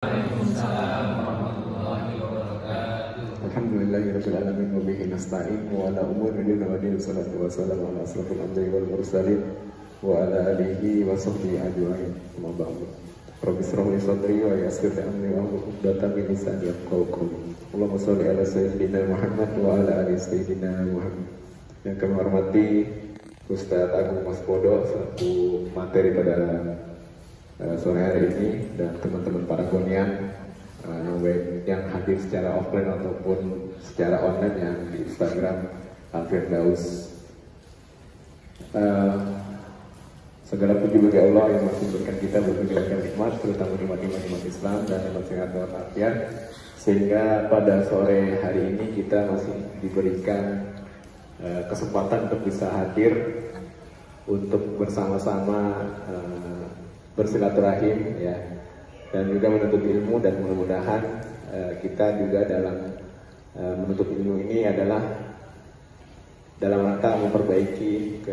Waalaikumsalam warahmatullahi wabarakatuh. Alhamdulillahirabbil alamin wa bihi nasta'in wa ala umuri dunya wa din salatu wassalamu ala asrofil anbiya'i wal mursalin wa ala alihi wa sahbihi ajma'in. Amma ba'du. Rabbi shrah li sadri wa yassir li amri wa hlul 'uqdatam min lisani yafqahu qawli. Allahumma shalli ala sayyidina Muhammad wa ala ali sayyidina Muhammad. Yang kami hormati Ustaz Agung Mas Podo selaku materi pada sore hari ini, dan teman-teman Paragonian yang hadir secara offline ataupun secara online yang di Instagram Al-Firdaus. Segala puji bagi Allah yang masih memberikan kita berbagai nikmat, terutama nikmat-nikmat Islam dan nikmat sehat walafiat, sehingga pada sore hari ini kita masih diberikan kesempatan untuk bisa hadir untuk bersama-sama bersilaturahim ya, dan juga menuntut ilmu, dan mudah-mudahan kita juga dalam menuntut ilmu ini adalah dalam rangka memperbaiki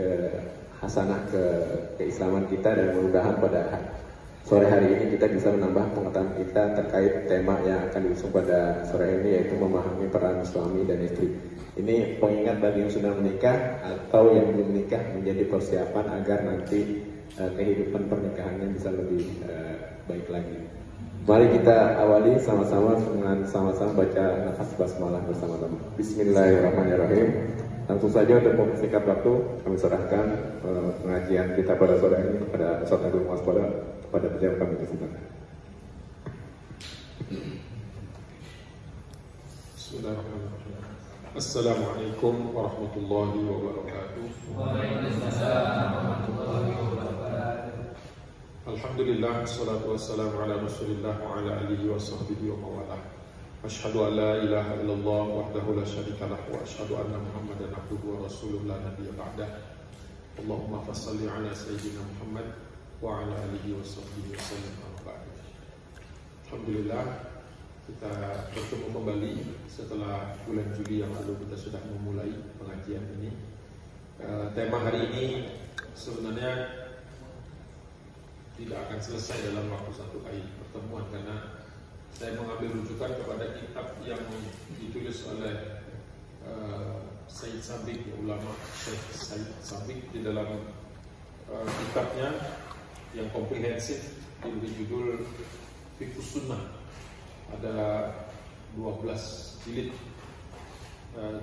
hasanah keislaman kita, dan mudah-mudahan pada sore hari ini kita bisa menambah pengetahuan kita terkait tema yang akan diusung pada sore ini, yaitu memahami peran suami dan istri. Ini pengingat bagi yang sudah menikah atau yang belum menikah, menjadi persiapan agar nanti kehidupan pernikahannya bisa lebih baik lagi. Mari kita awali sama-sama dengan sama-sama baca nafas basmalah bersama-sama. Bismillahirrahmanirrahim. Langsung saja untuk mempersingkat waktu, kami serahkan pengajian kita pada sore ini kepada Ustaz Agung Mas Podo, kepada pejabat kami kesempatan. Bismillahirrahmanirrahim. Assalamualaikum warahmatullahi wabarakatuh. Waalaikumsalam warahmatullahi wabarakatuh. Alhamdulillah, wassalatu wassalamu ala rasulillah wa ala alihi wa sahbihi wa mawalah. Asyhadu an la ilaha illallah wahdahu la syarika lah, wa asyhadu anna Muhammadan abduhu wa rasuluh la nabiyya ba'dah. Allahumma fassalli ala sayyidina Muhammad wa ala alihi wa sahbihi wa sallam. Alhamdulillah, kita bertemu kembali setelah bulan Juli yang lalu. Kita sudah memulai pengajian ini. Tema hari ini sebenarnya tidak akan selesai dalam waktu satu kali pertemuan, karena saya mengambil rujukan kepada kitab yang ditulis oleh Said Sabiq, ulama Syekh Said Sabiq, di dalam kitabnya yang komprehensif diberi judul Fiqhus Sunnah. Ada 12 jilid,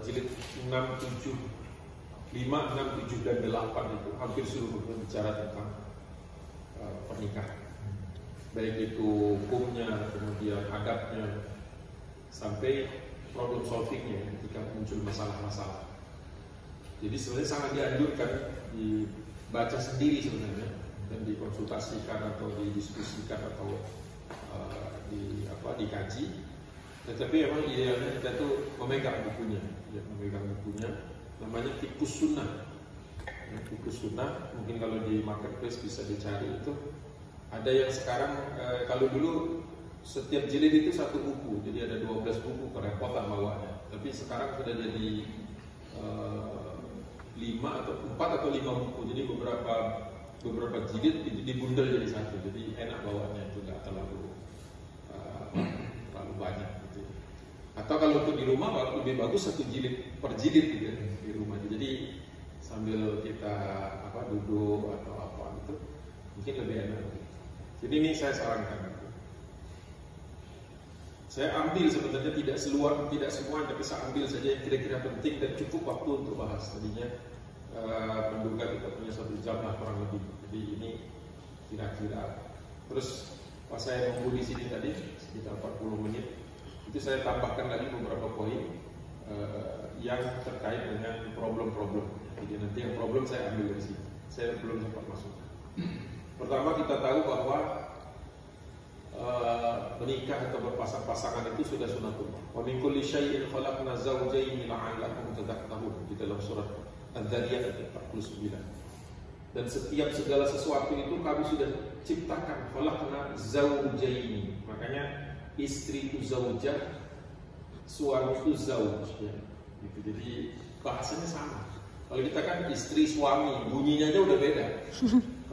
jilid 6, 7, 5, 6, 7, dan 8 itu hampir seluruh berbicara tentang pernikahan, baik itu hukumnya, kemudian adabnya, sampai problem solvingnya ketika muncul masalah-masalah. Jadi sebenarnya sangat dianjurkan dibaca sendiri sebenarnya, dan dikonsultasikan atau didiskusikan atau dikaji. Tetapi memang idealnya kita tuh memegang bukunya, namanya Fiqhus Sunnah. Fiqhus Sunnah, mungkin kalau di marketplace bisa dicari itu. Ada yang sekarang, kalau dulu setiap jilid itu satu buku, jadi ada 12 buku, kerepotan bawanya. Tapi sekarang sudah jadi 4 atau 5 buku, jadi beberapa jilid dibundel jadi satu, jadi enak bawanya, itu nggak terlalu banyak gitu. Atau kalau untuk di rumah lebih bagus satu jilid per jilid gitu di rumah. Jadi sambil kita duduk atau apa gitu, mungkin lebih enak. Jadi ini saya sarankan. Saya ambil sebenarnya tidak semua, tapi saya ambil saja yang kira-kira penting dan cukup waktu untuk bahas. Tadinya menduga kita punya 1 jam lah kurang lebih. Jadi ini kira-kira. Terus pas saya nunggu di sini tadi sekitar 40 menit, itu saya tambahkan lagi beberapa poin yang terkait dengan problem-problem. Jadi nanti yang problem saya ambil dari sini. Saya belum sempat masuk. Pertama, kita tahu bahwa menikah atau berpasang-pasangan itu sudah sunatullah. Wa min kulli syai'in khalaqna zawjayn la'allakum tadhakkarun, di dalam surat Al-Dzariyat ayat 49. Dan setiap segala sesuatu itu kami sudah ciptakan, khalaqna zawjayn. Makanya istri itu zaujah, suami itu zauj ya. Gitu. Jadi bahasanya sama. Kalau kita kan istri suami, bunyinya aja udah beda.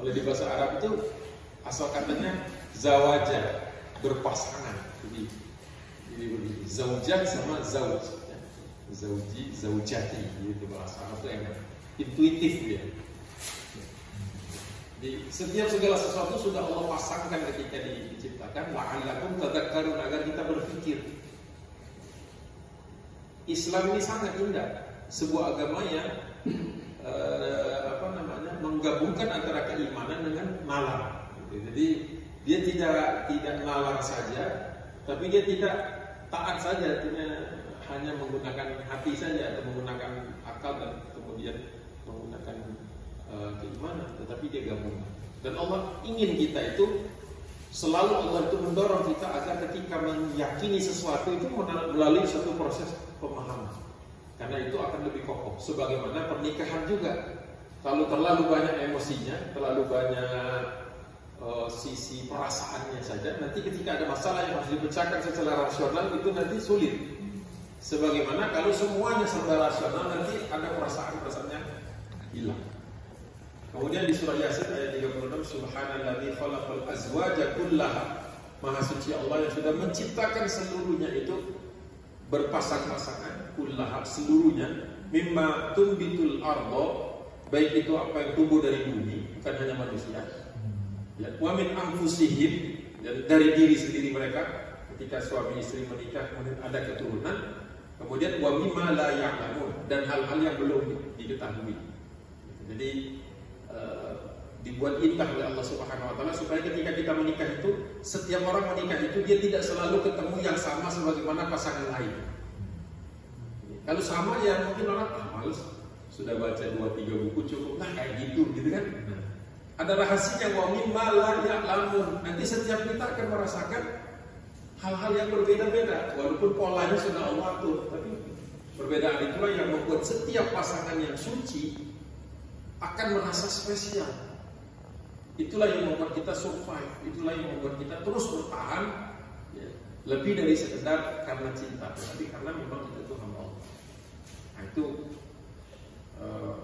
Kalau di bahasa Arab itu asal katanya zawaja, berpasangan. Jadi zaujah sama zauj, ya. Zauji, zaujati, itu bahasa Arab itu enak, intuitif dia. Di setiap segala sesuatu sudah Allah pasangkan ketika diciptakan. La'allakum tadhakkarun, agar kita berpikir. Islam ini sangat indah, sebuah agama yang menggabungkan antara keimanan dengan nalar. Jadi dia tidak nalar saja, tapi dia tidak taat saja, hanya menggunakan hati saja atau menggunakan akal dan kemudian menggunakan keimanan, tetapi dia gabungkan. Dan Allah ingin kita itu selalu, Allah itu mendorong kita agar ketika meyakini sesuatu itu melalui suatu proses pemahaman, karena itu akan lebih kokoh. Sebagaimana pernikahan juga, kalau terlalu banyak emosinya, terlalu banyak sisi perasaannya saja, nanti ketika ada masalah yang harus dipecahkan secara rasional, itu nanti sulit. Sebagaimana kalau semuanya serba rasional, nanti ada perasaan-perasaannya hilang. Kemudian di surah Yasin ayat 36, Subhanalladzi khalaqal azwaja kullaha, Maha suci Allah yang sudah menciptakan seluruhnya itu berpasang-pasangan, kullaha seluruhnya, mimma tumbitul ardo, baik itu apa yang tumbuh dari bumi, bukan hanya manusia. Ya, wa min anfusihim, dari diri sendiri mereka, ketika suami istri menikah kemudian ada keturunan, kemudian wa mimma la ya'lamun, dan hal-hal yang belum diketahui. Jadi dibuat indah oleh Allah Subhanahu wa taala supaya ketika kita menikah itu, setiap orang menikah itu dia tidak selalu ketemu yang sama sebagaimana pasangan lain. Kalau sama ya mungkin orang males, sudah baca 2-3 buku cukup lah kayak gitu kan. Ada rahasianya, wa mimma la ya'lamun. Nanti setiap kita akan merasakan hal-hal yang berbeda-beda, walaupun polanya sudah Allah atur, tapi perbedaan itulah yang membuat setiap pasangan yang suci akan merasa spesial. Itulah yang membuat kita survive, itulah yang membuat kita terus bertahan, ya, lebih dari sekedar karena cinta, tapi karena memang kita itu hamba Allah. Nah itu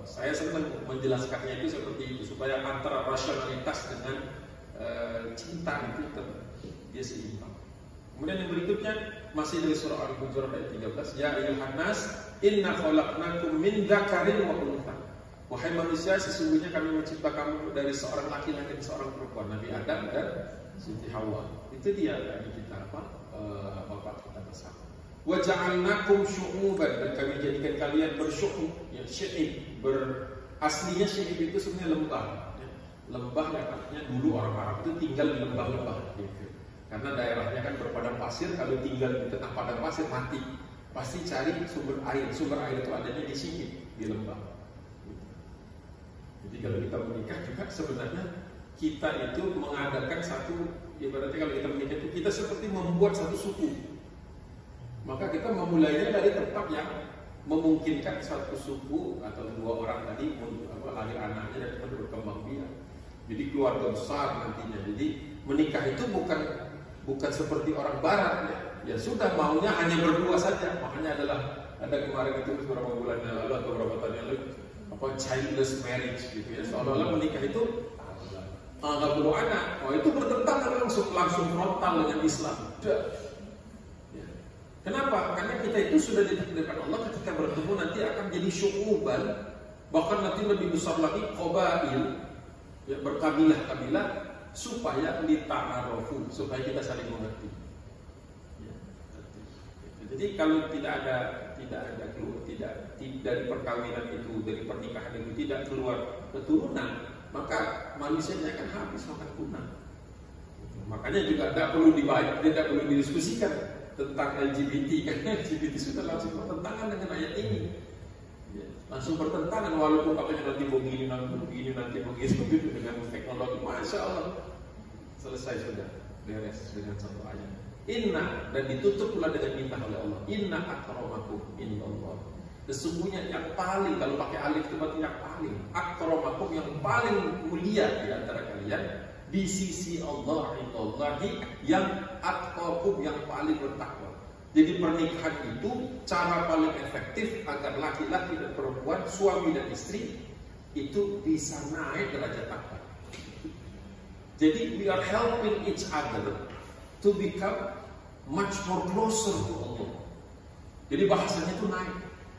saya senang menjelaskannya itu seperti itu, supaya antara rasionalitas dengan cinta itu dia seimbang. Kemudian yang berikutnya masih dari surah Al-Hujurat ayat 13, ya ayyuhan nas inna khalaqnakum min dzakarin wa untha. Wahai manusia, sesungguhnya kami menciptakan dari seorang laki-laki dan seorang perempuan, Nabi Adam dan Siti Hawa. Itu dia tadi kita bapak kita bersama. Wa ja'alnakum syu'uban, dan kami jadikan kalian bersyu'ub, ya syi'ib, aslinya syi'ib itu sebenarnya lembah. Ya. Lembah yang artinya dulu orang Arab itu tinggal di lembah-lembah. Gitu. Karena daerahnya kan berpadang pasir, kalau tinggal di tengah padang pasir mati. Pasti cari sumber air itu adanya di sini, di lembah. Jadi kalau kita menikah juga sebenarnya kita itu mengadakan satu, ibaratnya kalau kita menikah itu kita seperti membuat satu suku. Maka kita memulainya dari tempat yang memungkinkan satu suku atau dua orang tadi lahir anaknya dan kita berkembang biak. Jadi keluarga besar nantinya. Jadi menikah itu bukan seperti orang Barat ya. Ya sudah maunya hanya berdua saja. Makanya ada kemarin itu beberapa bulan yang lalu atau beberapa tahun yang lalu childless marriage gitu ya, seolah-olah menikah itu nggak perlu anak. Oh itu bertentangan langsung frontal dengan Islam. Ya. Kenapa? Karena kita itu sudah ditakdirkan Allah ketika bertemu nanti akan jadi syu'uban, bahkan nanti lebih besar lagi qabail, ya, berkabilah-kabilah, supaya lita'arofu, supaya kita saling mengerti. Ya. Jadi kalau tidak dari perkawinan itu, dari pernikahan itu tidak keluar keturunan, maka manusianya akan habis, akan punah. Makanya juga tidak perlu didiskusikan tentang LGBT, karena LGBT sudah langsung bertentangan dengan ayat ini. Ya, langsung bertentangan, walaupun katanya nanti begini nanti begitu dengan teknologi, masya Allah, selesai sudah, beres dengan satu ayat. Inna, dan ditutup pula dengan perintah oleh Allah. Inna akramakum indallah. Sesungguhnya yang paling, kalau pakai alif itu berarti yang paling. Akramakum, yang paling mulia di antara kalian di sisi Allah indallahi, yang atqakum, yang paling bertakwa. Jadi pernikahan itu cara paling efektif agar laki-laki dan perempuan, suami dan istri itu bisa naik derajat takwa. Jadi we are helping each other to become much more closer to Allah. Jadi bahasanya itu naik.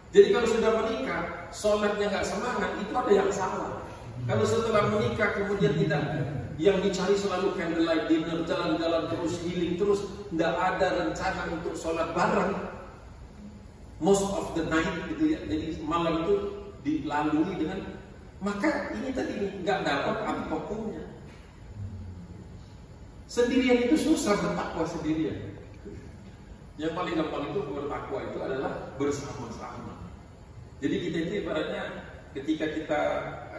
Jadi kalau sudah menikah, sholatnya nggak semangat, itu ada yang salah. Kalau setelah menikah kemudian tidak, yang dicari selalu candlelight dinner, jalan-jalan terus, healing terus, tidak ada rencana untuk sholat bareng, most of the night gitu ya. Jadi malam itu dilalui dengan, maka ini tadi nggak dapat apapun. Sendirian itu susah bertakwa sendirian. Yang paling gampang itu bertakwa itu adalah bersama-sama. Jadi kita itu ibaratnya ketika kita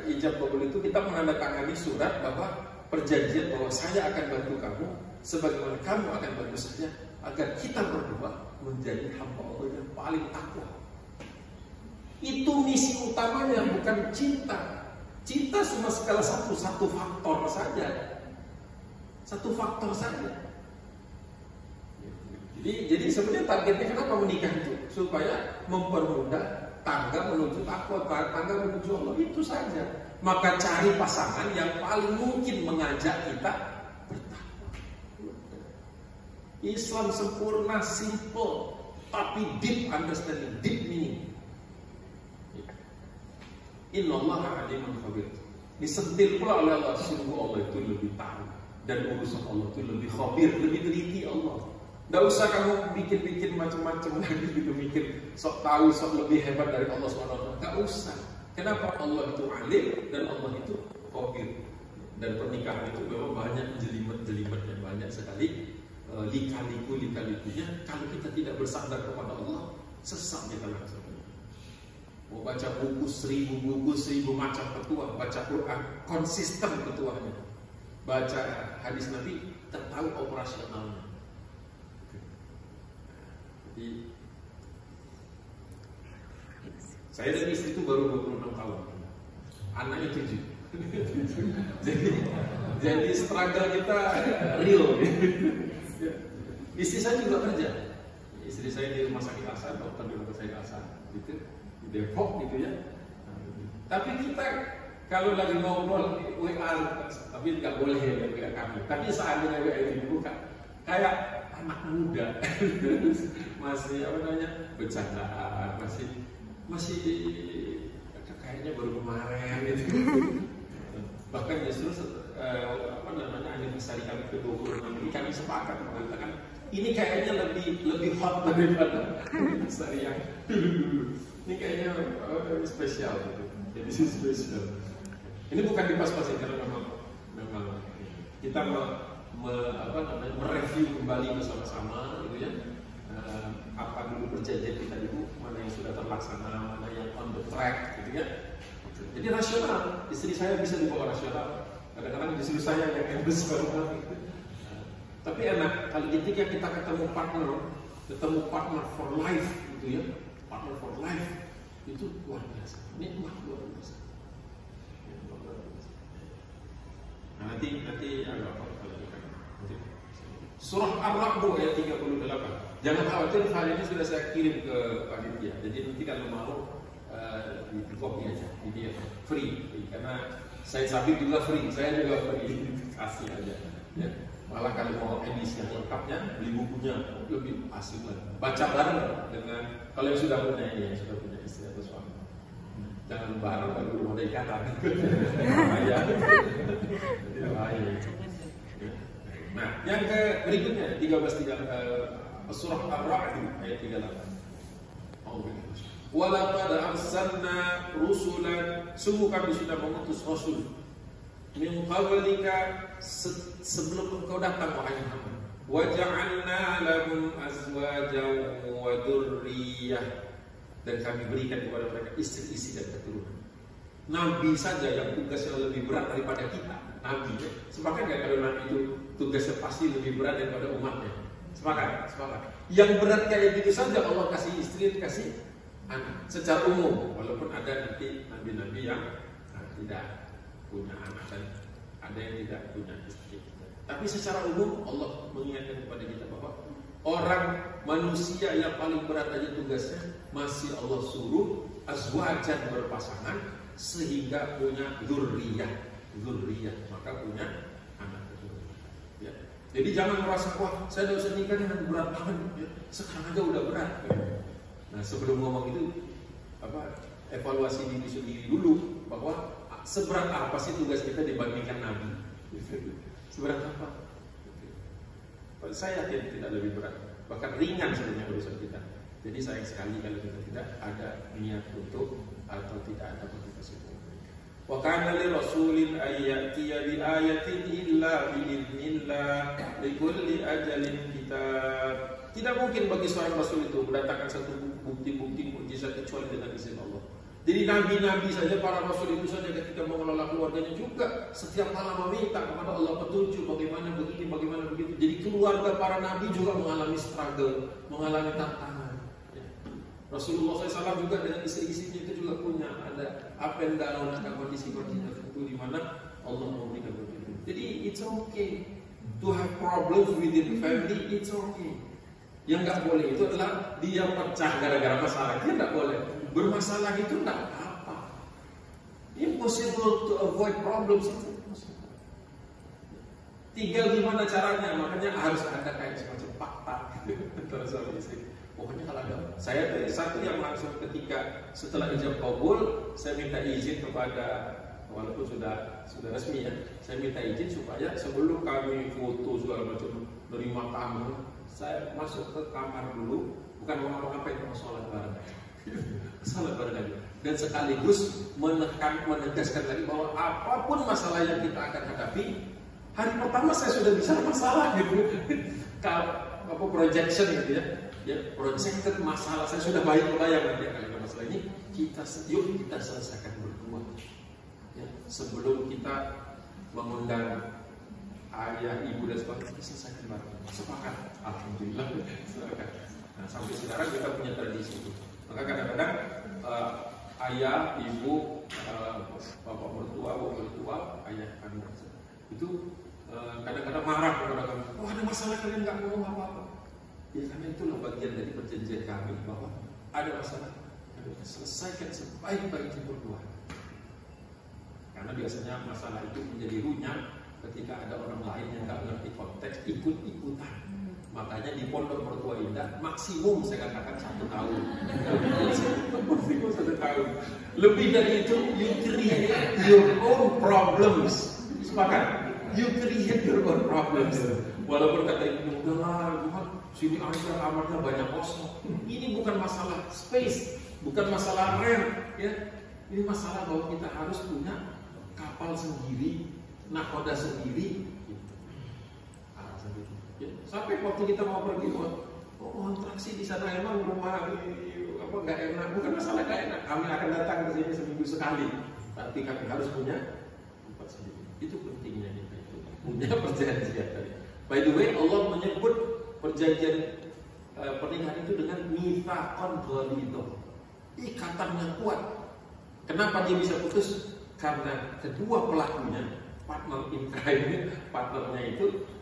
ijab qabul itu kita menandatangani surat bahwa perjanjian bahwa saya akan bantu kamu sebagaimana kamu akan bantu saya agar kita berdua menjadi hamba Allah yang paling takwa. Itu misi utamanya, bukan cinta. Cinta cuma skala satu faktor saja. Satu faktor saja. Jadi sebenarnya targetnya kenapa menikah itu? Supaya mempermudah tangga menuju takwa, tangga menuju Allah, itu saja. Maka cari pasangan yang paling mungkin mengajak kita bertakwa. Islam sempurna, simple, tapi deep understanding, deep meaning. Innallaha alimun khabir. Disentil pula oleh Allah, sungguh Allah itu lebih tahu dan urusan Allah itu lebih khabir, lebih teliti Allah. Tidak usah kamu bikin-bikin macam-macam lagi gitu, mikir sok tahu, sok lebih hebat dari Allah SWT. Tidak usah. Kenapa? Allah itu alim dan Allah itu khabir. Dan pernikahan itu memang banyak jelimet-jelimet yang banyak sekali, lika-likunya. Kalau kita tidak bersandar kepada Allah, sesat kita langsung. Mau baca buku 1000 buku, 1000 macam petua, baca Quran konsisten petuanya, baca hadis Nabi tertahu operasionalnya. Jadi saya dan istri itu baru 26 tahun, anaknya 7. jadi struggle kita real. Istri saya juga kerja. Istri saya di rumah sakit Hasan, dokter di rumah sakit Hasan, gitu, di Depok gitu ya. Tapi kita kalau lagi ngobrol WA, tapi nggak boleh ya WA kami. Tapi seandainya WA itu dibuka, kayak anak muda, masih apa namanya, bercandaan, masih kayaknya baru kemarin gitu. Bahkan justru apa namanya, anniversary kami ke-26 ini kami sepakat mengatakan ini kayaknya lebih hot daripada anniversary yang dulu. Ini kayaknya spesial gitu. Jadi spesial. Ini bukan dipas-pasin karena memang kita mereview kembali bersama-sama gitu ya. Apa dulu perjanjian kita dulu, mana yang sudah terlaksana, mana yang on the track gitu ya. Jadi rasional, istri saya bisa dibawa rasional. Kadang-kadang istri saya yang emosional gitu. Tapi enak kalau ketika kita ketemu partner for life gitu ya, partner for life itu luar biasa, nikmat luar biasa. Nah, nanti agak apa kalau nanti. Surah Ar-Ra'd ayat 38. Jangan khawatir, hal ini sudah saya kirim ke panitia. Jadi nanti kalau mau di copy aja, ini free, karena saya Sabik juga free, saya juga free, kasih aja. Ya. Malah kalau mau edisi yang lengkapnya, beli bukunya lebih asik lagi. Baca bareng dengan kalau yang sudah punya ini, yang sudah punya istri atau suami. Jangan bareng baru rumah ikatan. Nah, yang berikutnya 13 surah Ar-Ra'd ayat 38. Walaqad arsalna rusulan, sungguh kami sudah mengutus rasul min qablika, sebelum engkau datang wahai Muhammad. Wa ja'alna lahum azwajan wa dzurriyyah, dan kami berikan kepada mereka istri-istri dan keturunan. Nabi saja yang tugasnya lebih berat daripada kita. Nabi, sepakat nggak kalau Nabi itu tugasnya pasti lebih berat daripada umatnya? Sepakat. Yang berat kayak gitu saja Allah kasih istri, kasih anak. Secara umum, walaupun ada nanti nabi-nabi yang tidak punya anak dan ada yang tidak punya istri. Tapi secara umum Allah mengingatkan kepada kita bahwa orang manusia yang paling berat aja tugasnya masih Allah suruh azwajan, berpasangan, sehingga punya dzurriyyah, maka punya anak keturunan. Ya. Jadi jangan merasa, wah saya udah usah nikah nanti berat banget, ya. Sekarang aja udah berat. Nah sebelum ngomong itu, evaluasi diri sendiri dulu bahwa seberat apa sih tugas kita dibandingkan Nabi? Seberat apa? Saya yakin tidak lebih berat, bahkan ringan sebenarnya urusan kita. Jadi sayang sekali kalau kita tidak ada niat untuk atau tidak ada motivasi untuk. Wa kana li rasulin ayyatiya bi ayatin illa bi idznillah li kulli ajalin kitab. Tidak mungkin bagi seorang rasul itu mendatangkan satu bukti-bukti mukjizat kecuali dengan izin Allah. Jadi nabi-nabi saja, para rasul itu saja ketika mengelola keluarganya juga setiap malam meminta kepada Allah petunjuk bagaimana begini, bagaimana begitu. Jadi keluarga para nabi juga mengalami struggle, mengalami tantangan. Rasulullah SAW juga dengan istri-istrinya itu juga punya ada up and down, ada kondisi-kondisi tertentu di mana Allah memberikan begitu. Jadi it's okay to have problems within the family, it's okay. Yang nggak boleh itu adalah dia pecah gara-gara masalah, dia nggak boleh. Bermasalah itu nggak apa-apa. Impossible to avoid problems itu. Tinggal gimana caranya, makanya harus ada kayak semacam fakta antara suami istri. Pokoknya kalau ada, saya satu yang langsung ketika setelah ijab kabul, saya minta izin kepada, walaupun sudah resmi ya, saya minta izin supaya sebelum kami foto segala macam nerima tamu, saya masuk ke kamar dulu, bukan mau ngapa-ngapain, mau sholat bareng, sholat bareng aja, dan sekaligus menegaskan lagi bahwa apapun masalah yang kita akan hadapi, hari pertama saya sudah bisa masalah gitu, apa projection gitu ya, projected masalah saya sudah bayang nanti akan ada masalah ini, yuk kita selesaikan berdua ya, sebelum kita mengundang ayah, ibu dan sebagainya, kita selesaikan bareng, sepakat, alhamdulillah sepakat. Nah sampai sekarang kita punya tradisi itu, maka kadang-kadang ayah, ibu, bapak mertua, bapak mertua, ayah kami itu kadang-kadang marah kepada kami, oh ada masalah kalian nggak ngomong apa-apa. Ya karena itulah bagian dari perjanjian kami bahwa ada masalah, selesaikan sebaik-baiknya berdua. Karena biasanya masalah itu menjadi runyam ketika ada orang lain yang nggak ngerti konteks ikut-ikutan. Makanya di Pondok Mertua Indah maksimum saya katakan 1 tahun. Maksimum 1 tahun. Lebih dari itu, you create your own problems. Sepakat? You create your own problems. Walaupun kata ibu, udahlah, sini aja kamarnya banyak kosong. Ini bukan masalah space, bukan masalah rent, ya. Ini masalah bahwa kita harus punya kapal sendiri, nakoda sendiri. Ya. Sampai waktu kita mau pergi, atraksi di sana emang rumah apa nggak enak, bukan masalah nggak enak. Kami akan datang ke sini seminggu sekali, tapi kami harus punya tempat sendiri. Itu pentingnya kita itu punya perjanjian tadi. By the way, Allah menyebut perjanjian pernikahan itu dengan mitsaqan ghalidha, ikatan yang kuat. Kenapa dia bisa putus? Karena kedua pelakunya, partner in crime, partnernya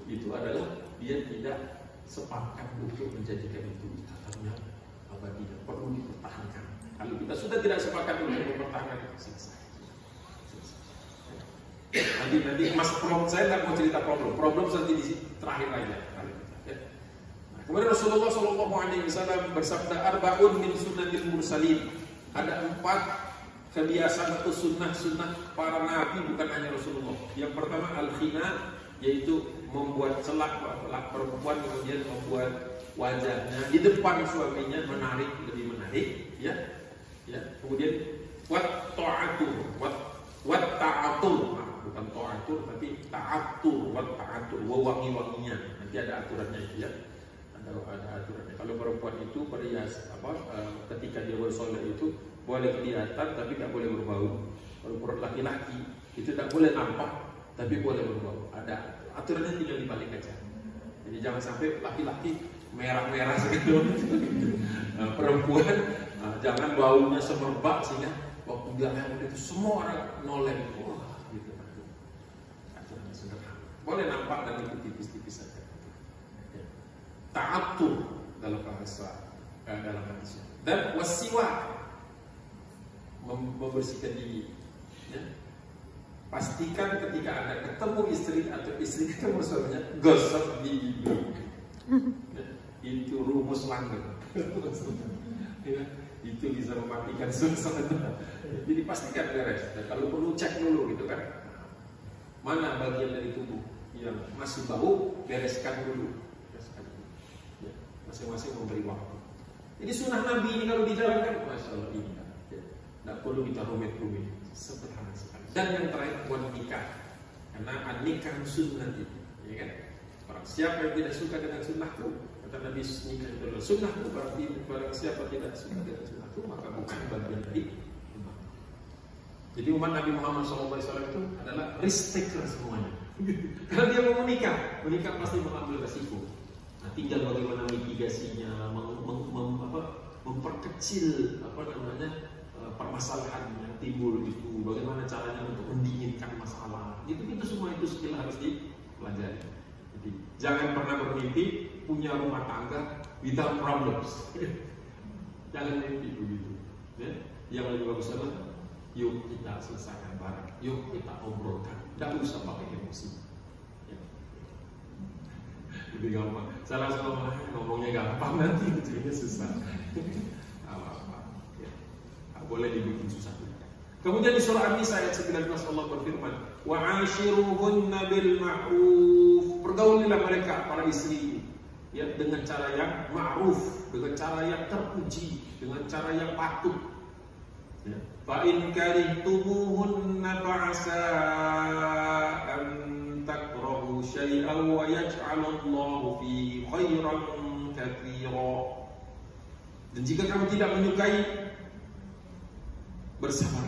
itu adalah dia tidak sepakat untuk menjadikan itu ikatannya abadi, perlu dipertahankan. Kalau kita sudah tidak sepakat untuk mempertahankan, selesai. Nanti mas saya nggak mau cerita problem nanti di terakhir aja. Nah, kemudian Rasulullah SAW bersabda, arba'un min sunnatil mursalin. Ada 4 kebiasaan atau sunnah para nabi, bukan hanya Rasulullah. Yang pertama al-khina, yaitu membuat celak perempuan, kemudian membuat wajahnya di depan suaminya menarik, lebih menarik, ya. Kemudian wat ta'atur, wat ta'atur, bukan ta'atur tapi ta'atur, wat ta'atur, wangi-wanginya. Nanti ada aturannya itu ya. Ada aturannya. Kalau perempuan itu perias ketika dia bersolek itu boleh kelihatan tapi tidak boleh berbau. Kalau laki-laki itu tidak boleh nampak tapi boleh berbau. Ada aturannya, tinggal dibalik aja. Jadi jangan sampai laki-laki merah-merah segitu. Perempuan jangan baunya semerbak sehingga waktu dia lewat itu semua orang noleh. Wah, gitu. Aturannya sederhana. Boleh nampak dan itu tipis-tipis saja. Ta'atur dalam bahasa dalam hadis. Dan wasiwak, membersihkan gigi, ya. pastikan ketika Anda ketemu istri atau istri ketemu suaminya, gosok gigi dulu. Itu rumus langgeng. Ya, itu bisa mematikan suasana. Jadi pastikan beres. Dan kalau perlu cek dulu gitu kan, mana bagian dari tubuh yang masih bau, bereskan dulu. Ya, masing-masing memberi waktu. Jadi sunnah Nabi ini kalau dijalankan, masya Allah ini. Tidak perlu kita rumit-rumit, sederhana sekali. Dan yang terakhir buat nikah, karena nikah sunnah itu, ya kan? Orang siapa yang tidak suka dengan sunnahku, kata Nabi, nikah itu adalah sunnahku. Berarti barang siapa tidak suka dengan sunnahku, maka bukan bagian dari umat. Jadi umat Nabi Muhammad SAW itu adalah risk taker semuanya. Karena dia mau menikah pasti mengambil resiko. Nah, tinggal bagaimana mitigasinya, memperkecil permasalahan yang timbul itu, bagaimana caranya untuk mendinginkan masalah. Itu semua itu skill harus dipelajari. Jadi jangan pernah bermimpi punya rumah tangga without problems. Jangan mimpi begitu. Ya? Yang lebih bagus adalah yuk kita selesaikan bareng, yuk kita obrolkan, tidak usah pakai emosi. Ya. Lebih gampang. Saya langsung ngomongnya gampang, nanti ujungnya susah. Boleh dibikin susah. Kemudian di surah An-Nisa ayat 19 Allah berfirman, wa ashiruhunna bil ma'ruf. Pergaulilah mereka para istri ya dengan cara yang ma'ruf, dengan cara yang terpuji, dengan cara yang patut. Ya. Fa in karihtumuhunna fa'asa an takrahu syai'an wa yaj'alallahu fi khairan katsira. Dan jika kamu tidak menyukai, bersabar.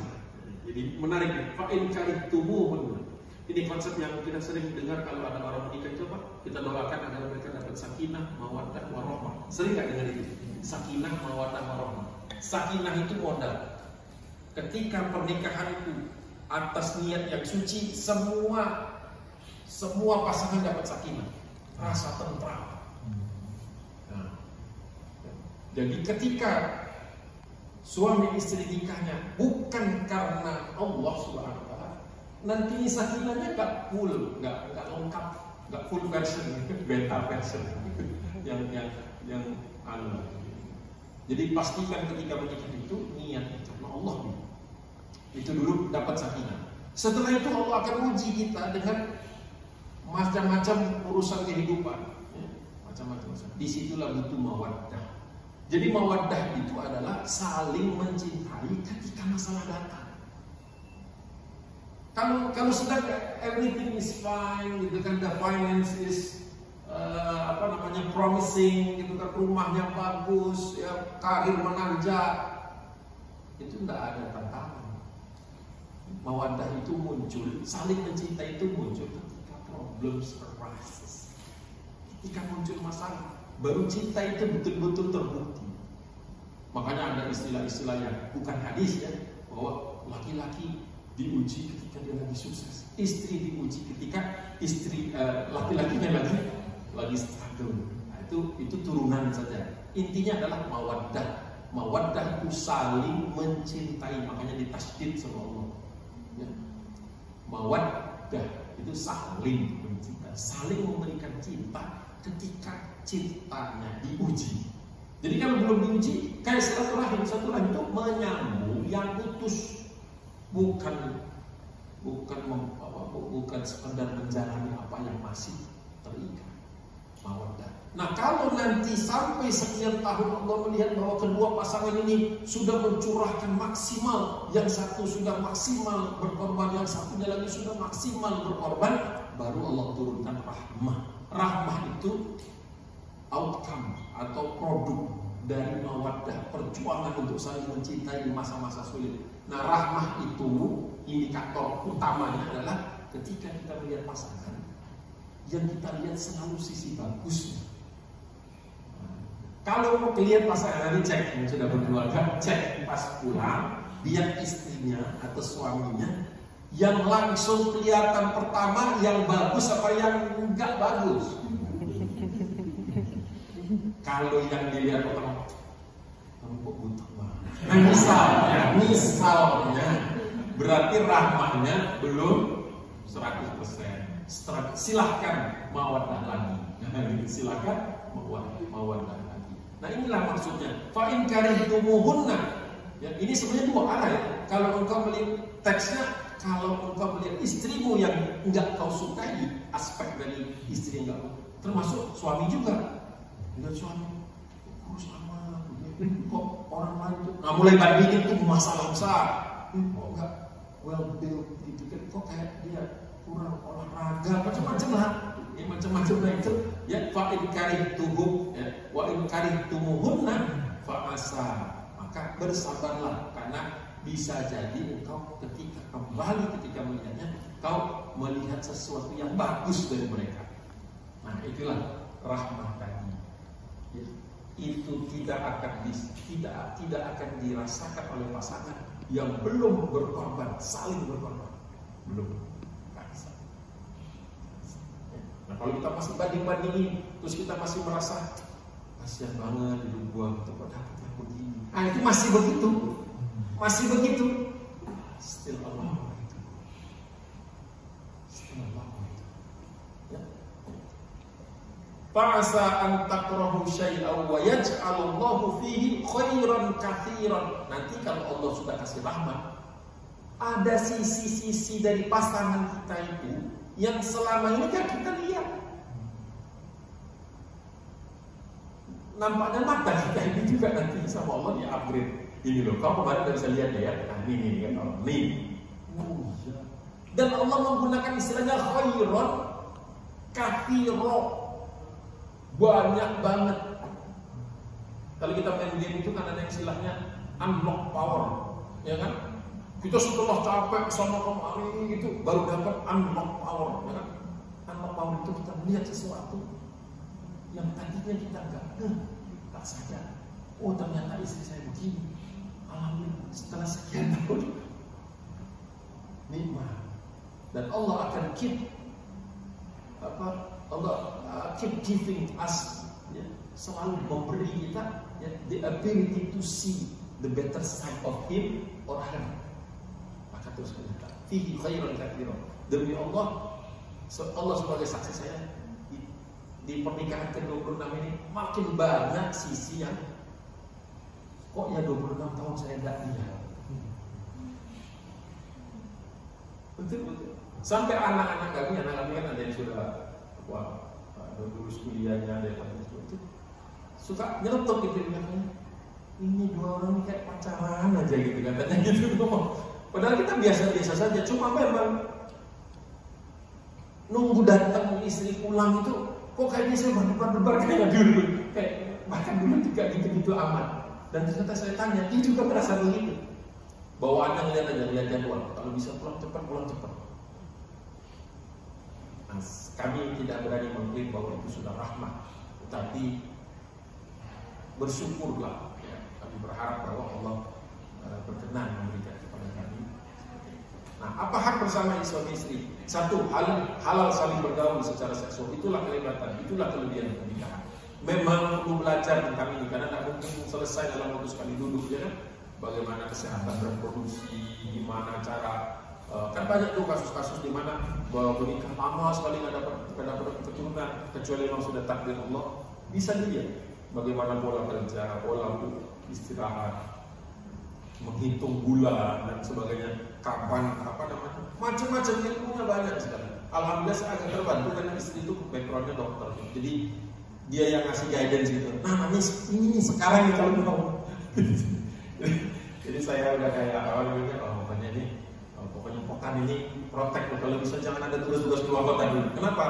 Jadi menarik. Fa'in karihtumuhun. Ini konsep yang kita sering dengar kalau ada orang menikah. Coba kita doakan agar mereka dapat sakinah, mawaddah, warahmah. Sering nggak dengar itu? Sakinah, mawaddah, warahmah. Sakinah itu modal. Ketika pernikahan itu atas niat yang suci, semua pasangan dapat sakinah, rasa tentram. Nah, jadi ketika suami istri nikahnya bukan karena Allah Subhanahu wa Ta'ala, nanti sakinahnya nggak full, nggak lengkap, nggak full version, beta version yang anu. Jadi pastikan ketika menikah itu niatnya karena Allah dulu. Itu dulu dapat sakinah. Setelah itu Allah akan uji kita dengan macam-macam urusan kehidupan, ya, macam-macam. Disitulah butuh mawaddah. Jadi mawaddah itu adalah saling mencintai ketika masalah datang. Kalau sedang everything is fine, gitu kan, the finance is promising, gitu kan, rumahnya bagus, ya, karir menanjak, itu tidak ada tantangan. Mawaddah itu muncul, saling mencintai itu muncul ketika problems arises, ketika muncul masalah. Baru cinta itu betul-betul terbukti. Makanya ada istilah-istilah yang bukan hadis ya, bahwa laki-laki diuji ketika dia lagi sukses, istri diuji ketika laki-lakinya lagi struggle. Nah, itu turunan saja. Intinya adalah mawaddah. Mawaddah itu saling mencintai, makanya ditasydid sama Allah. Ya. Mawaddah itu saling mencintai, saling memberikan cinta ketika cintanya diuji. Jadi kalau belum diuji, kayak silaturahim itu menyambung yang putus, bukan sekedar menjalani apa yang masih terikat. Mawaddah. Nah, kalau nanti sampai sekian tahun Allah melihat bahwa kedua pasangan ini sudah mencurahkan maksimal, yang satu sudah maksimal berkorban, yang satunya lagi sudah maksimal berkorban, baru Allah turunkan rahmah. Rahmah itu outcome atau produk dari mawaddah, perjuangan untuk saling mencintai di masa-masa sulit. Nah, rahmah itu indikator utamanya adalah ketika kita melihat pasangan, yang kita lihat selalu sisi bagusnya. Kalau mau lihat pasangan, nanti cek yang sudah berkeluarga, cek pas pulang, lihat istrinya atau suaminya, yang langsung kelihatan pertama yang bagus apa yang enggak bagus. Kalau yang dilihat orang, kamu kok butuh banget. Nah, misalnya, berarti rahmahnya belum 100%. Silahkan mawaddah lagi. Silahkan mawaddah lagi. Nah inilah maksudnya. Fa in karihtumuhunna. Ya, ini sebenarnya dua arah ya. Kalau engkau melihat teksnya, kalau engkau melihat istrimu yang enggak kau sukai, aspek dari istri yang enggak, termasuk suami juga. Lihat suami, kurus amat, kok orang lain tuh, nah mulai bandingin tuh masalah besar. Kok enggak well built, dipikir kok kayak dia kurang olahraga, macam-macam lah. Ya, macam-macam lah itu. Ya, fa in karihtumuhum, ya, wa in karihtumuhunna fa asa. Maka bersabarlah, karena bisa jadi engkau ketika kembali ketika melihatnya, kau melihat sesuatu yang bagus dari mereka. Nah itulah rahmah tadi. Itu tidak akan dirasakan oleh pasangan yang belum berkorban, saling berkorban, belum. Nah kalau kita masih banding-bandingin, terus kita masih merasa kasihan banget hidup gua, gitu kok dapatnya begini. Nah itu masih begitu, still Allah itu. Ya. Fa'asa an takrahu syai'an wa yaj'alallahu fihi khairan katsiran. Nanti kalau Allah sudah kasih rahmat, ada sisi-sisi dari pasangan kita itu yang selama ini kan kita lihat. Nampaknya mata kita ini juga nanti sama Allah di upgrade. Ini loh, kau kemarin gak bisa lihat ya. Nah ini kan Allah, nih. Dan Allah menggunakan istilahnya khairan katsira. Banyak banget. Kalau kita main game itu kan ada istilahnya unlock power, ya kan? Kita setelah capek sama kemari gitu baru dapat unlock power, ya kan? Unlock power itu kita melihat sesuatu yang tadinya kita tak sadar. Oh ternyata istri saya begini. Alhamdulillah setelah sekian tahun nikmat. Dan Allah akan keep keep giving us, ya, selalu memberi kita, ya, the ability to see the better side of him or her. Maka terus kita fihi khairan katsiran. Demi Allah, Allah sebagai saksi saya di pernikahan ke-26 ini makin banyak sisi yang kok ya 26 tahun saya enggak lihat. Betul. Sampai anak-anak kami kan ada yang sudah lulus kuliahnya, ada yang itu suka nyelotok gitu katanya. Ini dua orang kayak pacaran aja gitu katanya gitu. Padahal kita biasa-biasa saja, cuma memang nunggu datang istri pulang itu kok kayaknya saya berdebar-debar kayak dulu, kayak bahkan dulu juga gitu-gitu amat. Dan ternyata saya tanya, dia juga merasa begitu. Bawaannya lihat jadwal, kalau bisa pulang cepat. Nah, kami tidak berani mengklaim bahwa itu sudah rahmat, tetapi bersyukurlah. Ya. Kami berharap bahwa Allah berkenan memberikan kepada kami. Nah, apa hak bersama suami istri? Satu, halal saling bergaul secara seksual. Itulah kelebatan, itulah kelebihan pernikahan. Memang perlu belajar tentang ini karena tidak mungkin selesai dalam waktu sekali duduk, ya kan? Bagaimana kesehatan reproduksi, gimana cara kan banyak tuh kasus-kasus di mana menikah lama sekali nggak dapat keturunan kecuali memang sudah takdir Allah. Bisa dilihat bagaimana pola kerja, pola istirahat, menghitung bulan dan sebagainya, kapan macam-macam ilmunya banyak sekali. Alhamdulillah saya agak terbantu karena istri itu backgroundnya dokter, jadi dia yang ngasih guidance gitu. Nah ini sekarang nih kalau mau. Jadi saya udah kayak pokoknya ini. Pokoknya pokan ini protek, kalau bisa jangan ada tugas-tugas keluar kota dulu. Kenapa?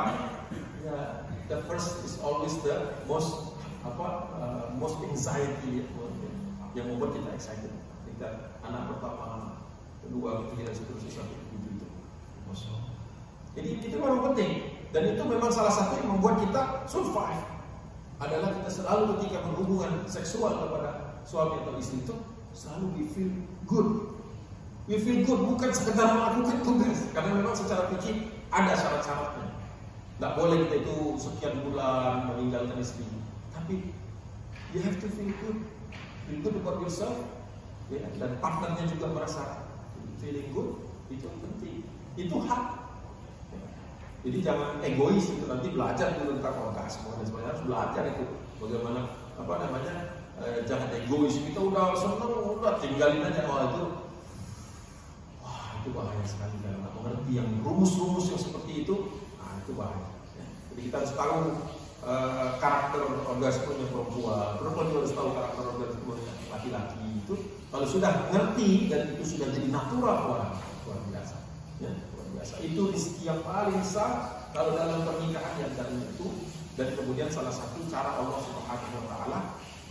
Ya, the first is always the most anxiety yang membuat kita excited. Kita anak pertama, kedua, ketiga, seterusnya sampai ke-7 itu. Jadi itu memang penting dan itu memang salah satu yang membuat kita survive. Adalah kita selalu ketika berhubungan seksual kepada suami atau istri itu selalu we feel good. We feel good bukan sekedar melakukan tugas, karena memang secara fikih ada syarat-syaratnya. Tidak boleh kita itu sekian bulan meninggalkan istri, tapi you have to feel good about yourself, ya, dan partnernya juga merasa feeling good, itu yang penting. Itu hak. Jadi jangan egois itu, nanti belajar dulu tentang orgasme dan sebagainya, harus belajar itu bagaimana jangan egois. Kita udah seneng, udah tinggalin aja. Itu bahaya sekali kalau nggak mengerti yang rumus-rumus yang seperti itu. Itu bahaya. Jadi kita harus tahu karakter orgasmenya perempuan juga harus tahu karakter orgasme laki-laki. Itu kalau sudah ngerti dan itu sudah jadi natural, luar biasa. Ya, luar biasa. Itu rezeki yang paling sah kalau dalam pernikahan yang dari itu. Dan kemudian salah satu cara Allah Subhanahu Wa Taala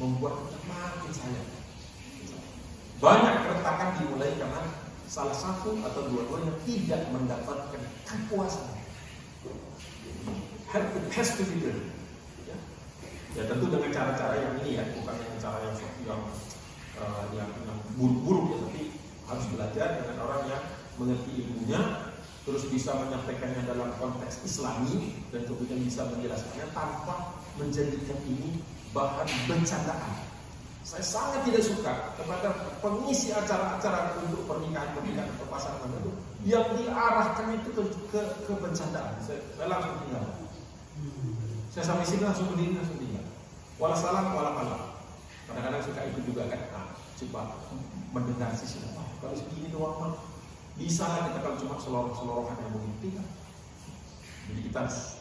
membuat kita makin sayang. Banyak keretakan dimulai karena salah satu atau dua-duanya tidak mendapatkan kepuasan. It has to be good. Ya tentu dengan cara-cara yang ini ya, bukan dengan cara yang buruk-buruk ya, tapi harus belajar dengan orang yang mengerti ilmunya, terus bisa menyampaikannya dalam konteks Islami dan kemudian bisa menjelaskannya tanpa menjadikan ini bahan bercandaan. Saya sangat tidak suka kepada pengisi acara-acara untuk pernikahan atau pasangan itu yang diarahkan itu ke bercandaan. Saya langsung tinggal. Saya sampai sini langsung berdiri, langsung tinggal. Wala salam, wala kalam. Kadang-kadang suka ikut juga kan. Coba mendengar sisi apa. Kalau segini doang mah bisa lah kita kalau cuma seloroh-selorohan yang begitu kan. Jadi kita harus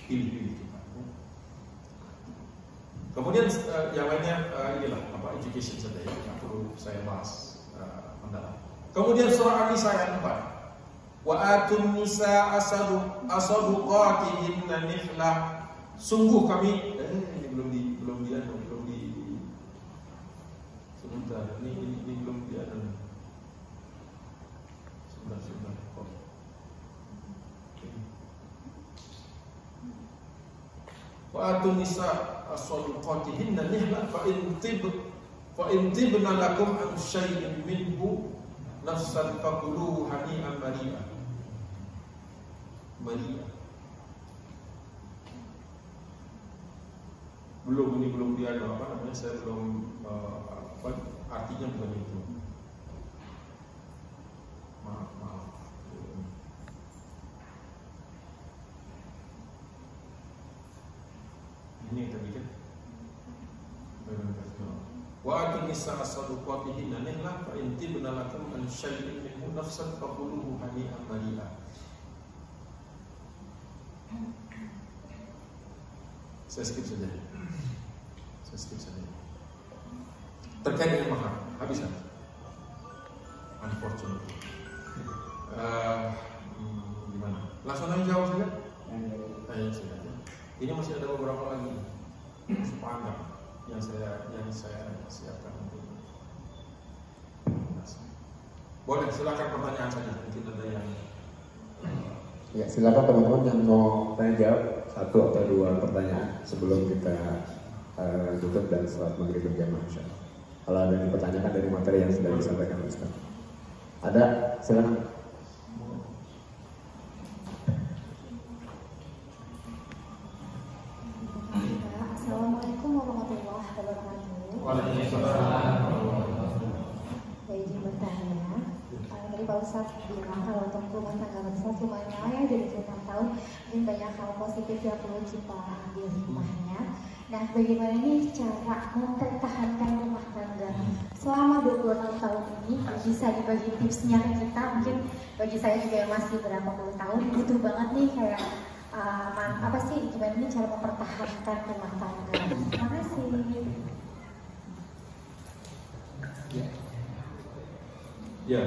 pilih-pilih kita. Kemudian yang lainnya inilah education saja ya, yang perlu saya bahas mendalam. Kemudian surah An-Nisa ayat 4. Wa atun nisa asaduqatihinna nihlah. Sungguh kami ini belum di sebentar ini belum di sebentar. Wa atun nisa asaduqatihinna nihlah fa in tibna lakum an syai'in minhu nafsan faquluhu hani'an mari'an. Belum dia saya belum artinya bukan itu. Maaf. Ini tadi kan. Wa atun nisa as-saduqatihinna nihlah fa in tibna lakum an syai'in minhu nafsan faquluhu hani'an mari'an. Saya skip saja. Terkait dengan mahar, habisan. Unfortunately. Gimana? Langsung aja jawab saja. Ayo saja. Ini masih ada beberapa lagi sepanjang yang saya siapkan untuk. Boleh, silakan pertanyaan saja. Mungkin ada yang. Ya, silakan teman-teman yang mau tanya jawab satu atau dua pertanyaan sebelum kita tutup dan sholat maghrib berjamaah insyaallah. Kalau ada yang dipertanyakan dari materi yang sudah disampaikan oleh Ustaz. Ada, silakan. Assalamualaikum warahmatullahi wabarakatuh. Waalaikumsalam. Saya izin bertanya. Tadi Pak Ustadz bilang kalau untuk rumah tangga besar cuma ya dari 6 tahun mungkin banyak hal positif yang perlu kita ambil hikmahnya. Nah, bagaimana nih cara mempertahankan rumah tangga selama 26 tahun ini? Bisa dibagi tipsnya ke kita? Mungkin bagi saya juga yang masih berapa puluh tahun butuh banget nih kayak apa sih gimana nih cara mempertahankan rumah tangga? Terima kasih. Ya,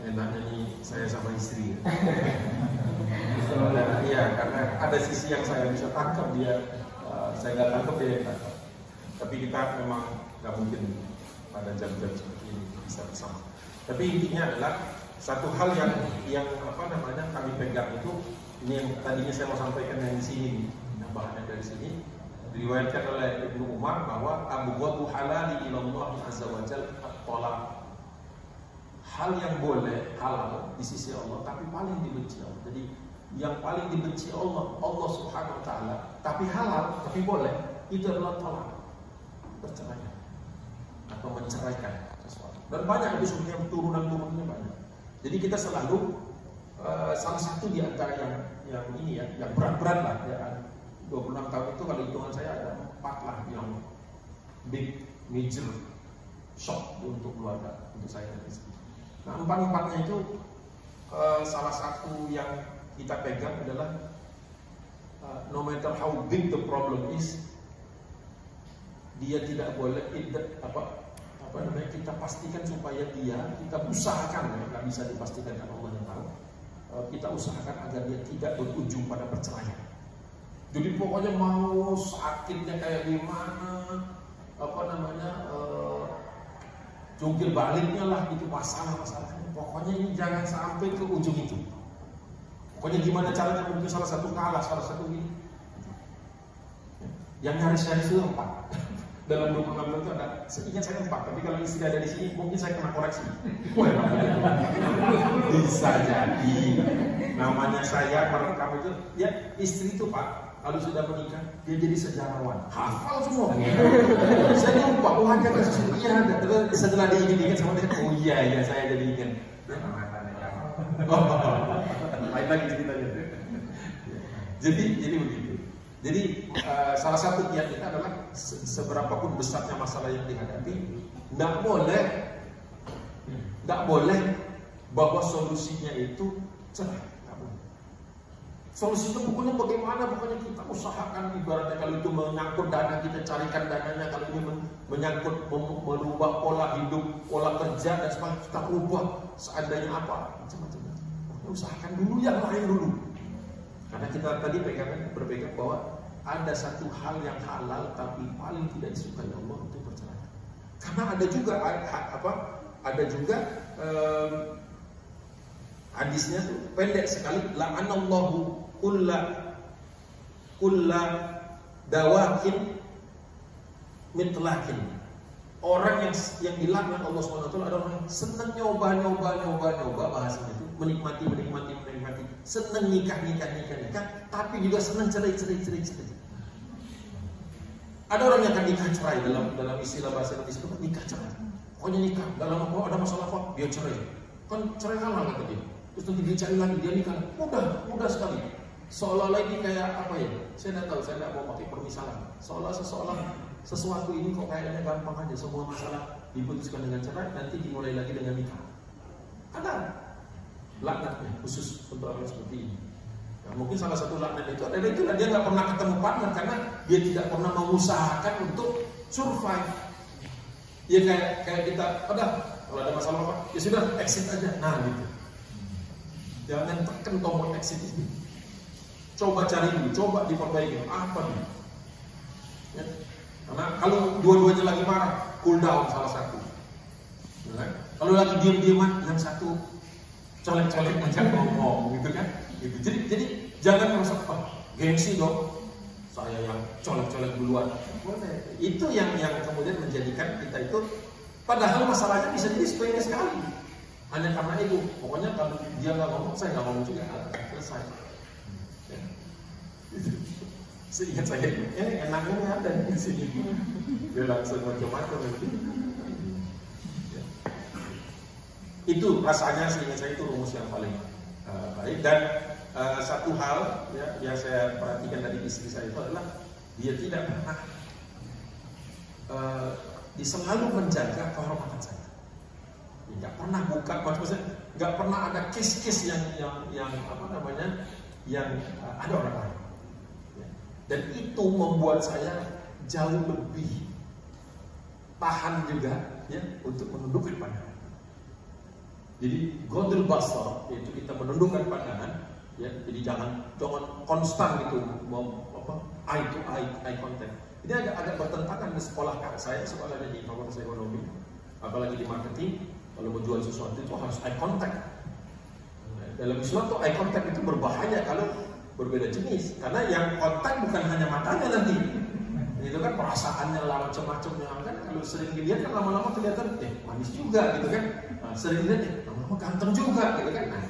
enaknya nih saya sama istri. Iya, karena ada sisi yang saya bisa tangkap dia, saya nggak tangkap dia yang tangkap. Tapi kita memang nggak mungkin pada jam-jam seperti ini bisa bersama. Tapi intinya adalah satu hal yang kami pegang itu, ini yang tadinya saya mau sampaikan dari sini, bahannya dari sini. Diriwayatkan oleh Ibnu Umar bahwa abghadhu halali ilallah azza wa jalla at-talaq. Hal yang boleh halal di sisi Allah tapi paling dibenci Allah. Jadi yang paling dibenci Allah Subhanahu wa taala, tapi halal tapi boleh, itu adalah talak. Bercerai atau menceraikan sesuatu. Dan banyak itu sebenarnya turunan-turunannya banyak. Jadi kita selalu salah satu di antara yang ini ya, yang berat-berat lah ya, 26 tahun itu kalau hitungan saya ada 4 lah yang big major shock untuk keluarga, untuk saya dan istri. Nah, 4-4-nya itu salah satu yang kita pegang adalah no matter how big the problem is, dia tidak boleh apa namanya, kita pastikan supaya kita usahakan, nggak bisa dipastikan karena Allah yang tahu, kita usahakan agar dia tidak berujung pada perceraian. Jadi pokoknya mau sakitnya kayak gimana, apa namanya, jungkir baliknya lah gitu, masalah-masalahnya. Pokoknya ini jangan sampai ke ujung itu. Pokoknya gimana caranya, mungkin salah satu kalah, salah satu ini. Yang nyaris-nyaris itu 4. Dalam 26 tahun itu ada, ingat saya 4, tapi kalau istri ada di sini, mungkin saya kena koreksi. Bisa jadi, namanya saya merekam itu, ya istri itu Pak, kalau sudah menikah, dia jadi sejarawan, hafal semua. Saya lupa, oh ada kasus ini, iya ada. Terus setelah diingat sama dia, oh iya saya jadi ingat. Lain lagi ceritanya. Jadi begitu. Jadi salah satu kiat kita adalah seberapapun besarnya masalah yang dihadapi, tidak boleh bahwa solusinya itu cerai. Solusinya pokoknya bagaimana, pokoknya kita usahakan, ibaratnya kalau itu menyangkut dana, kita carikan dananya, kalau ini menyangkut merubah pola hidup, pola kerja dan sebagainya, kita ubah seandainya apa, macam-macam. Usahakan dulu yang lain dulu. Karena kita tadi berpegang bahwa ada satu hal yang halal tapi paling tidak disukai Allah untuk perceraian. Karena ada juga hadisnya tuh pendek sekali, la'anallahu kulla dawakin mitlakin. Orang yang dilaknat Allah SWT adalah orang yang senang nyoba bahasanya itu, menikmati, senang nikah, tapi juga senang cerai. Ada orang yang akan nikah cerai, dalam istilah bahasa Indonesia itu nikah cerai. Pokoknya nikah, gak lama kok ada masalah kok, dia cerai. Kan cerai halal kata dia. Terus nanti dia cari lagi, dia nikah. Mudah sekali. Seolah-olah ini kayak apa ya? Saya tidak tahu, saya tidak mau pakai permisalan. Seolah sesuatu ini kok kayaknya gampang aja, semua masalah diputuskan dengan cerai, nanti dimulai lagi dengan nikah. Ada laknatnya khusus untuk orang seperti ini. Nah, mungkin salah satu laknat itu adalah itulah, dia nggak pernah ketemu partner karena dia tidak pernah mengusahakan untuk survive. Ya kayak kita, kalau ada masalah apa, ya sudah exit aja. Nah gitu. Jangan tekan tombol exit ini. Coba cari dulu, coba diperbaiki. Apa nih? Ya. Karena kalau dua-duanya lagi marah, cool down salah satu. Ya. Kalau lagi diam-diaman, yang satu colek-colek aja ngomong, gitu kan? Gitu. Jadi jangan merasa gengsi dong. Saya yang colek-colek duluan. Itu yang kemudian menjadikan kita itu, padahal masalahnya bisa jadi sepele sekali. Hanya karena itu, pokoknya kalau dia nggak ngomong, saya nggak ngomong juga, selesai. Ya. Seingat saya, enaknya ada di sini. Dia langsung macam-macam. Ya. Itu rasanya, seingat saya itu rumus yang paling baik. Dan satu hal yang saya perhatikan dari istri saya itu adalah dia tidak pernah selalu menjaga kehormatan saya. Nggak pernah buka, maksudnya nggak pernah ada case-case yang apa namanya, yang ada orang lain. Dan itu membuat saya jauh lebih tahan juga ya untuk menundukkan pandangan. Jadi godul basar, yaitu kita menundukkan pandangan, ya. Jadi jangan konstan gitu eye to eye contact. Ini agak bertentangan di sekolahnya di fakultas ekonomi, apalagi di marketing. Kalau mau jual sesuatu itu harus eye contact. Dalam Islam tuh eye contact itu berbahaya kalau berbeda jenis, karena yang kontak bukan hanya matanya nanti, itu kan perasaannya lah, macam-macamnya kan. Kalau sering dilihat kan lama-lama kelihatan manis juga gitu kan. Nah, sering dilihat lama-lama ganteng juga gitu kan. Nah,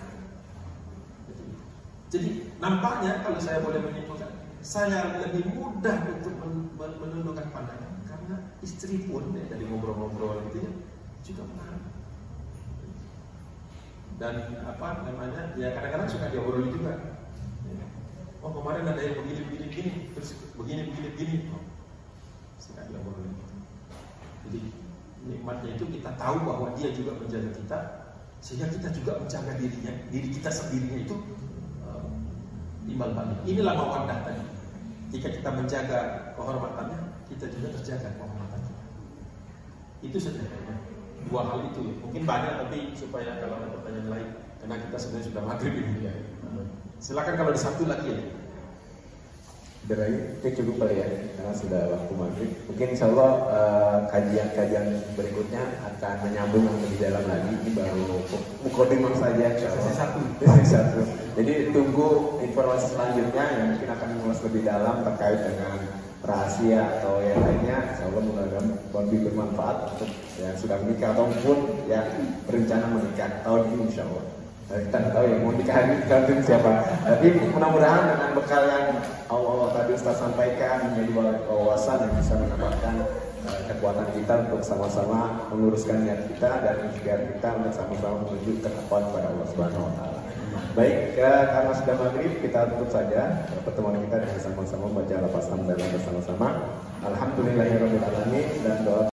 jadi nampaknya kalau saya boleh menyimpulkan, saya lebih mudah untuk menundukkan pandangan karena istri pun dari ngobrol-ngobrol gitu ya, juga menarik. Dan apa namanya, ya kadang-kadang suka diobrolin juga. Oh kemarin ada yang begini, terus begini. Oh, suka diobrolin. Jadi nikmatnya itu kita tahu bahwa dia juga menjaga kita, sehingga kita juga menjaga diri kita sendirinya itu timbal balik. Inilah mawaddah tadi. Jika kita menjaga kehormatannya, kita juga terjaga kehormatan kita. Itu sederhana. Dua hal itu ya. Mungkin banyak, tapi supaya kalau ada pertanyaan lain, karena kita sebenarnya sudah maghrib ini. Silakan kalau ada satu lagi ya. Itu cukup kali ya, karena sudah waktu maghrib. Mungkin insya Allah kajian-kajian berikutnya akan menyambung lebih dalam lagi. Ini baru mukadimah saja. Sesi satu. Jadi tunggu informasi selanjutnya yang mungkin akan mengulas lebih dalam terkait dengan rahasia atau yang lainnya. Insya Allah mudah-mudahan lebih bermanfaat untuk yang sudah menikah ataupun yang berencana menikah tahun ini insya Allah. Kita nggak tahu ya mau nikahan gantung siapa. Tapi mudah-mudahan dengan bekal yang Allah tadi Ustaz sampaikan menjadi wawasan yang bisa menambahkan kekuatan kita untuk sama-sama meluruskan niat kita dan juga kita untuk sama-sama menuju ketakwaan kepada Allah Subhanahu Wa Taala. Baik, karena sudah maghrib kita tutup saja pertemuan kita dengan sama-sama baca lafaz hamdalah bersama-sama.